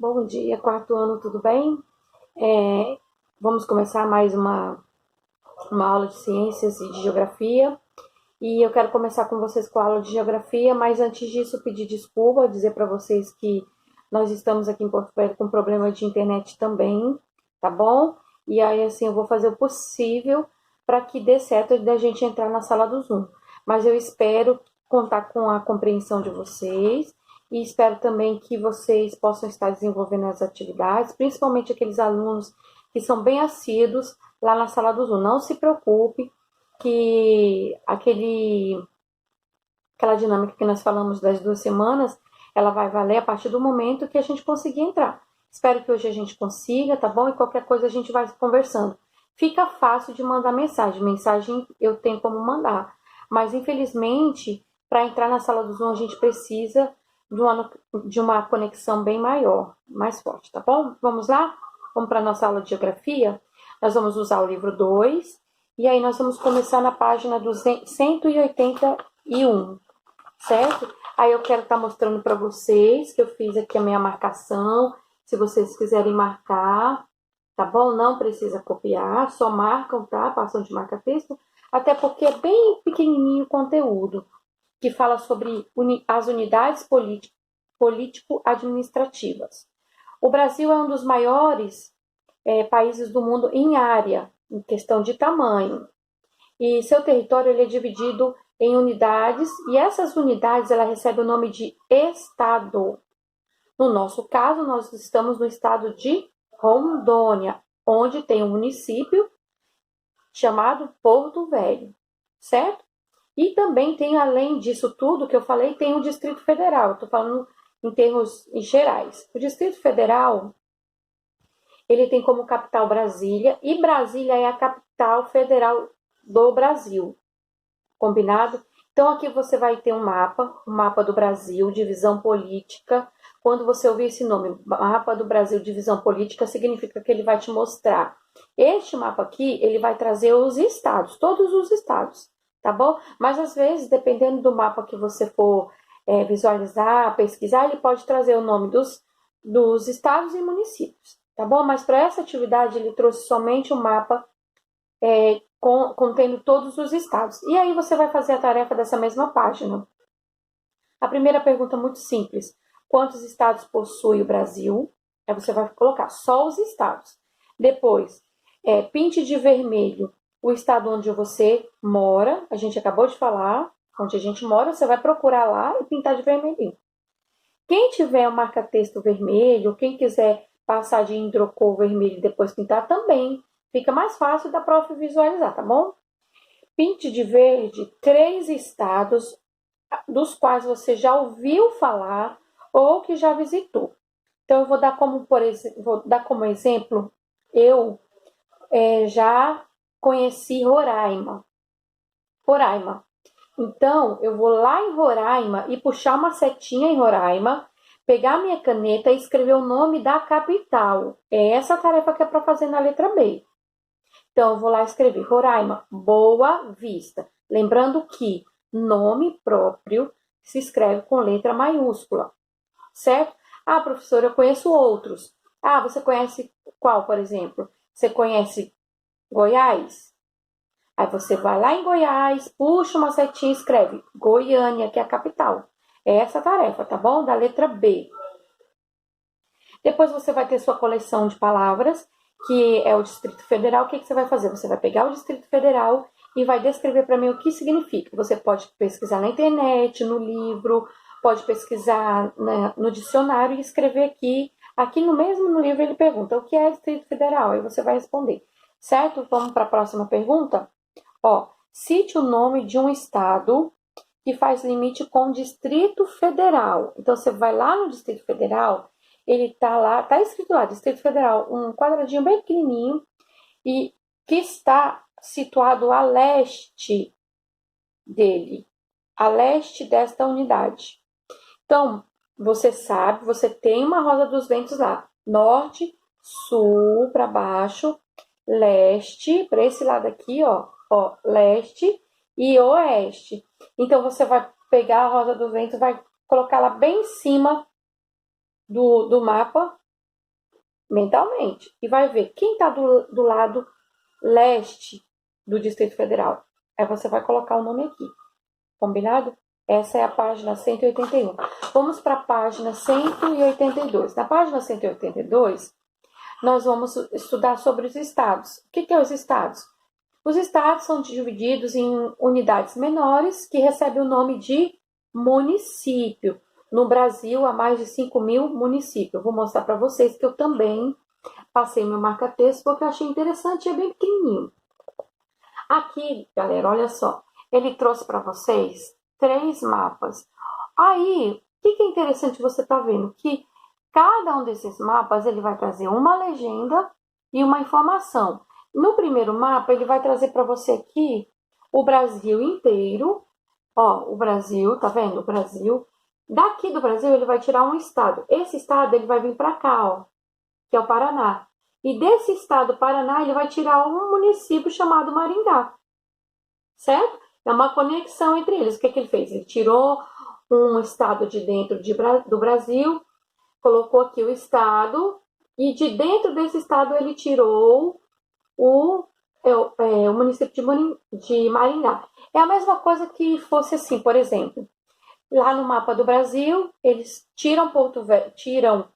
Bom dia, quarto ano, tudo bem? É, Vamos começar mais uma aula de ciências e de geografia. E eu quero começar com vocês com a aula de geografia, mas antes disso, pedir desculpa, dizer para vocês que nós estamos aqui em Porto Velho com problema de internet também, tá bom? E aí, assim, eu vou fazer o possível para que dê certo da gente entrar na sala do Zoom. Mas eu espero contar com a compreensão de vocês e espero também que vocês possam estar desenvolvendo as atividades, principalmente aqueles alunos que são bem assíduos lá na sala do Zoom. Não se preocupe que aquela dinâmica que nós falamos das 2 semanas, ela vai valer a partir do momento que a gente conseguir entrar. Espero que hoje a gente consiga, tá bom? E qualquer coisa a gente vai conversando. Fica fácil de mandar mensagem. Mensagem eu tenho como mandar. Mas, infelizmente, para entrar na sala do Zoom, a gente precisa de uma conexão bem maior, mais forte, tá bom? Vamos lá? Vamos para a nossa aula de geografia? Nós vamos usar o livro 2 e aí nós vamos começar na página 181, certo? Aí eu quero estar mostrando para vocês que eu fiz aqui a minha marcação. Se vocês quiserem marcar, tá bom? Não precisa copiar, só marcam, tá? Passam de marca-texto, até porque é bem pequenininho o conteúdo, que fala sobre as unidades político-administrativas. O Brasil é um dos maiores países do mundo em área, em questão de tamanho. E seu território ele é dividido em unidades, e essas unidades ela recebe o nome de estado. No nosso caso, nós estamos no estado de Rondônia, onde tem um município chamado Porto Velho, certo? E também tem, além disso tudo que eu falei, tem o Distrito Federal. Estou falando em termos gerais. O Distrito Federal ele tem como capital Brasília, e Brasília é a capital federal do Brasil. Combinado? Então aqui você vai ter um mapa do Brasil, divisão política. Quando você ouvir esse nome, mapa do Brasil, divisão política, significa que ele vai te mostrar. Este mapa aqui, ele vai trazer os estados, todos os estados, tá bom? Mas às vezes, dependendo do mapa que você for visualizar, pesquisar, ele pode trazer o nome dos estados e municípios, tá bom? Mas para essa atividade, ele trouxe somente o mapa contendo todos os estados. E aí você vai fazer a tarefa dessa mesma página. A primeira pergunta é muito simples. Quantos estados possui o Brasil? Aí você vai colocar só os estados. Depois, pinte de vermelho o estado onde você mora. A gente acabou de falar onde a gente mora. Você vai procurar lá e pintar de vermelhinho. Quem tiver o marca-texto vermelho, quem quiser passar de hidrocor vermelho e depois pintar também, fica mais fácil da prof visualizar, tá bom? Pinte de verde 3 estados dos quais você já ouviu falar ou que já visitou. Então, eu vou dar como exemplo, eu já conheci Roraima. Roraima. Então, eu vou lá em Roraima e puxar uma setinha em Roraima, pegar minha caneta e escrever o nome da capital. É essa a tarefa que é para fazer na letra B. Então, eu vou lá escrever Roraima, Boa Vista. Lembrando que nome próprio se escreve com letra maiúscula, certo? Ah, professora, eu conheço outros. Ah, você conhece qual, por exemplo? Você conhece Goiás? Aí você vai lá em Goiás, puxa uma setinha e escreve Goiânia, que é a capital. É essa a tarefa, tá bom? Da letra B. Depois você vai ter sua coleção de palavras, que é o Distrito Federal. O que você vai fazer? Você vai pegar o Distrito Federal e vai descrever para mim o que significa. Você pode pesquisar na internet, no livro, pode pesquisar no dicionário e escrever aqui. Aqui no livro ele pergunta o que é Distrito Federal, aí você vai responder. Certo? Vamos para a próxima pergunta? Cite o nome de um estado que faz limite com o Distrito Federal. Então, você vai lá no Distrito Federal, ele tá lá, tá escrito lá, Distrito Federal, um quadradinho bem pequenininho, e que está situado a leste dele, a leste desta unidade. Então, você sabe, você tem uma roda dos ventos lá, norte, sul para baixo, leste, para esse lado aqui, leste e oeste. Então, você vai pegar a roda do vento, vai colocar ela bem em cima do mapa mentalmente. E vai ver quem está do lado leste do Distrito Federal. Aí você vai colocar o nome aqui. Combinado? Essa é a página 181. Vamos para a página 182. Na página 182, nós vamos estudar sobre os estados. O que é os estados? Os estados são divididos em unidades menores que recebem o nome de município. No Brasil, há mais de 5.000 municípios. Eu vou mostrar para vocês que eu também passei meu marca-texto porque eu achei interessante e é bem pequenininho. Aqui, galera, olha só. Ele trouxe para vocês 3 mapas. Aí, o que é interessante você tá vendo? Que cada um desses mapas, ele vai trazer uma legenda e uma informação. No primeiro mapa, ele vai trazer para você aqui o Brasil inteiro. Ó, o Brasil, tá vendo? O Brasil. Daqui do Brasil, ele vai tirar um estado. Esse estado, ele vai vir para cá, ó, que é o Paraná. E desse estado, Paraná, ele vai tirar um município chamado Maringá. Certo? É uma conexão entre eles. O que ele fez? Ele tirou um estado de dentro do Brasil, colocou aqui o estado, e de dentro desse estado ele tirou o município de Maringá. É a mesma coisa que fosse assim, por exemplo, lá no mapa do Brasil, eles tiram tiram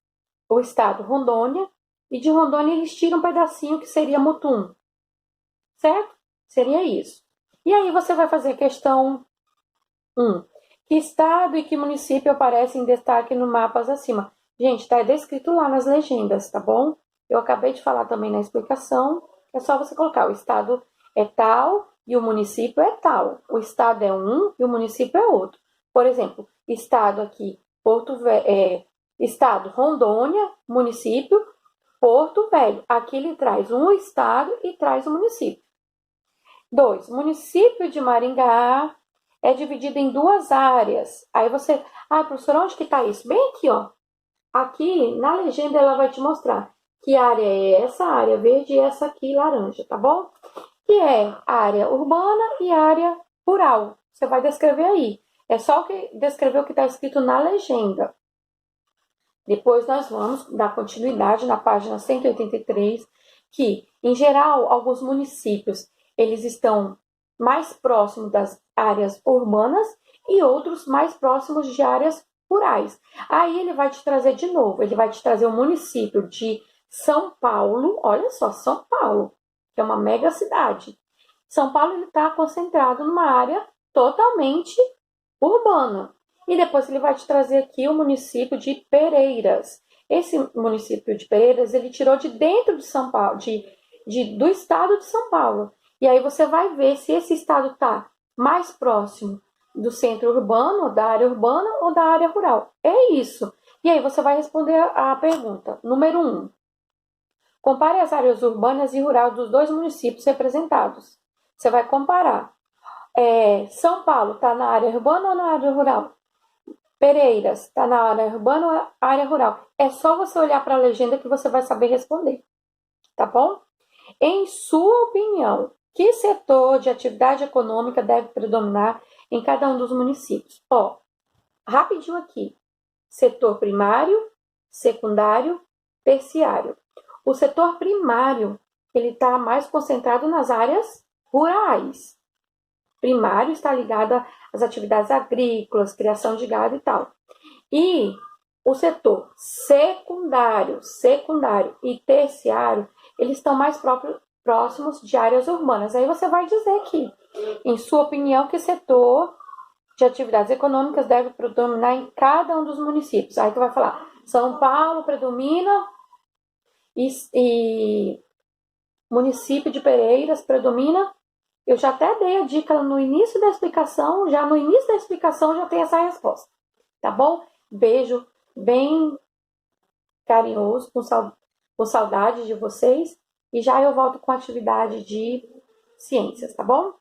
o estado Rondônia, e de Rondônia eles tiram um pedacinho que seria Mutum. Certo? Seria isso. E aí você vai fazer a questão 1. Que estado e que município aparecem em destaque no mapas acima? Gente, está descrito lá nas legendas, tá bom? Eu acabei de falar também na explicação. É só você colocar o estado é tal e o município é tal. O estado é um e o município é outro. Por exemplo, estado aqui, estado Rondônia, município Porto Velho. Aqui ele traz um estado e traz o município. 2. Município de Maringá é dividido em 2 áreas. Aí você, professor, onde que está isso? Bem aqui, ó. Aqui na legenda ela vai te mostrar que área é essa, área verde, e essa aqui laranja, tá bom? Que é área urbana e área rural. Você vai descrever aí. É só descrever o que está escrito na legenda. Depois nós vamos dar continuidade na página 183, que, em geral, alguns municípios eles estão mais próximos das áreas urbanas e outros mais próximos de áreas rurais. Aí ele vai te trazer de novo, ele vai te trazer o município de São Paulo, olha só, São Paulo, que é uma mega cidade. São Paulo está concentrado numa área totalmente urbana. E depois ele vai te trazer aqui o município de Pereiras. Esse município de Pereiras, ele tirou de dentro de São Paulo, do estado de São Paulo. E aí você vai ver se esse estado está mais próximo do centro urbano, da área urbana ou da área rural. É isso. E aí você vai responder a pergunta. Número 1. Compare as áreas urbanas e rurais dos 2 municípios representados. Você vai comparar. São Paulo está na área urbana ou na área rural? Pereiras está na área urbana ou na área rural? É só você olhar para a legenda que você vai saber responder. Tá bom? Em sua opinião, que setor de atividade econômica deve predominar em cada um dos municípios? Ó, rapidinho aqui. Setor primário, secundário, terciário. O setor primário, ele está mais concentrado nas áreas rurais. Primário está ligado às atividades agrícolas, criação de gado e tal. E o setor secundário e terciário, eles estão mais próximos de áreas urbanas. Aí você vai dizer aqui, em sua opinião, que setor de atividades econômicas deve predominar em cada um dos municípios. Aí tu vai falar, São Paulo predomina e município de Pereiras predomina. Eu já até dei a dica no início da explicação, já tem essa resposta. Tá bom? Beijo bem carinhoso, com saudade de vocês. E já eu volto com a atividade de ciências, tá bom?